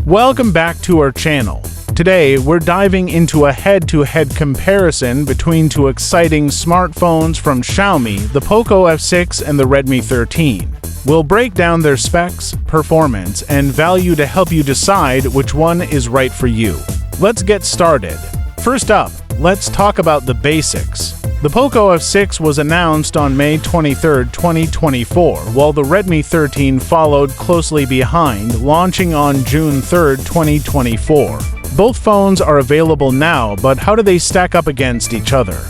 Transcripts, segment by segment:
Welcome back to our channel. Today, we're diving into a head-to-head comparison between two exciting smartphones from Xiaomi, the Poco F6 and the Redmi 13. We'll break down their specs, performance, and value to help you decide which one is right for you. Let's get started. First up, let's talk about the basics. The Poco F6 was announced on May 23, 2024, while the Redmi 13 followed closely behind, launching on June 3, 2024. Both phones are available now, but how do they stack up against each other?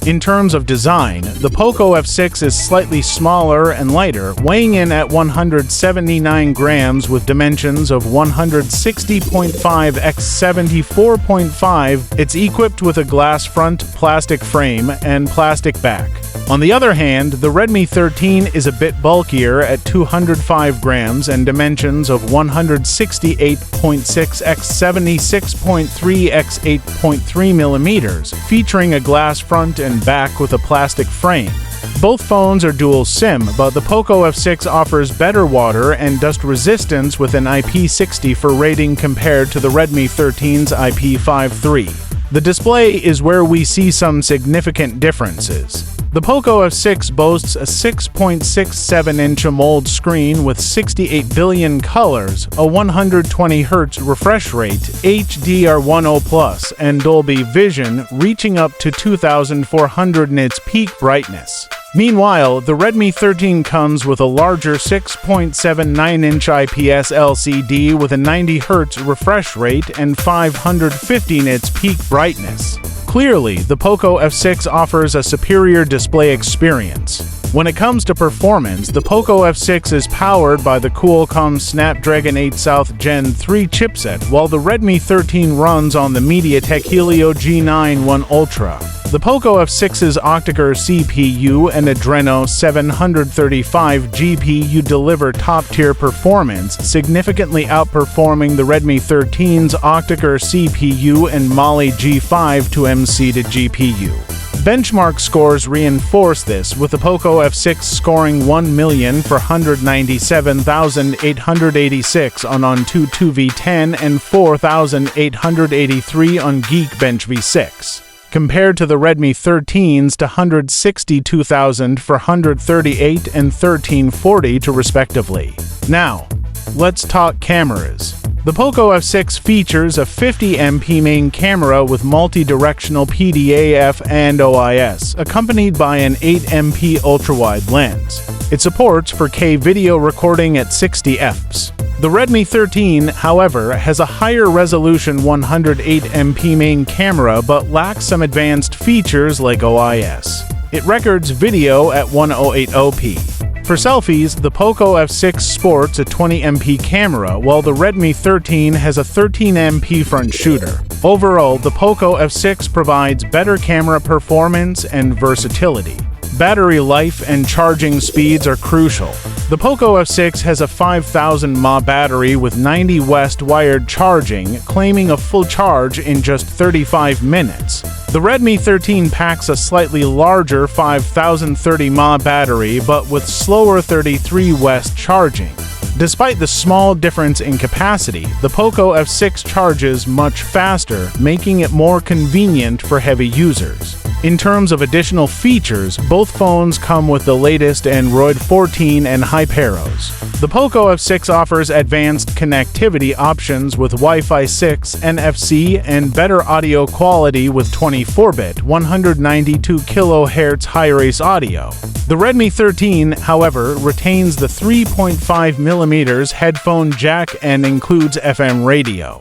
In terms of design, the Poco F6 is slightly smaller and lighter, weighing in at 179 grams with dimensions of 160.5 x 74.5. It's equipped with a glass front, plastic frame, and plastic back. On the other hand, the Redmi 13 is a bit bulkier at 205 grams and dimensions of 168.6 x 76.3 x 8.3 millimeters, featuring a glass front and back with a plastic frame. Both phones are dual SIM, but the Poco F6 offers better water and dust resistance with an IP64 rating compared to the Redmi 13's IP53. The display is where we see some significant differences. The Poco F6 boasts a 6.67-inch AMOLED screen with 68 billion colors, a 120Hz refresh rate, HDR10+, and Dolby Vision, reaching up to 2400 nits peak brightness. Meanwhile, the Redmi 13 comes with a larger 6.79-inch IPS LCD with a 90Hz refresh rate and 550 nits peak brightness. Clearly, the Poco F6 offers a superior display experience. When it comes to performance, the Poco F6 is powered by the Qualcomm Snapdragon 8 South Gen 3 chipset, while the Redmi 13 runs on the MediaTek Helio G9 One Ultra. The Poco F6's octa-core CPU and Adreno 735 GPU deliver top-tier performance, significantly outperforming the Redmi 13's octa-core CPU and Mali G5 to MC to GPU. Benchmark scores reinforce this, with the Poco F6 scoring 1,497,886 on AnTuTu V10 and 4,883 on Geekbench V6. Compared to the Redmi 13's to 162,438 and 1340 to respectively. Now, let's talk cameras. The Poco F6 features a 50MP main camera with multi-directional PDAF and OIS, accompanied by an 8MP ultra-wide lens. It supports 4K video recording at 60 fps. The Redmi 13, however, has a higher resolution 108MP main camera but lacks some advanced features like OIS. It records video at 1080p. For selfies, the Poco F6 sports a 20MP camera, while the Redmi 13 has a 13MP front shooter. Overall, the Poco F6 provides better camera performance and versatility. Battery life and charging speeds are crucial. The Poco F6 has a 5000 mAh battery with 90 West wired charging, claiming a full charge in just 35 minutes. The Redmi 13 packs a slightly larger 5030 mAh battery, but with slower 33 West charging. Despite the small difference in capacity, the Poco F6 charges much faster, making it more convenient for heavy users. In terms of additional features, both phones come with the latest Android 14 and Hyperos. The Poco F6 offers advanced connectivity options with Wi-Fi 6, NFC, and better audio quality with 24-bit, 192 kHz high-res audio. The Redmi 13, however, retains the 3.5mm headphone jack and includes FM radio.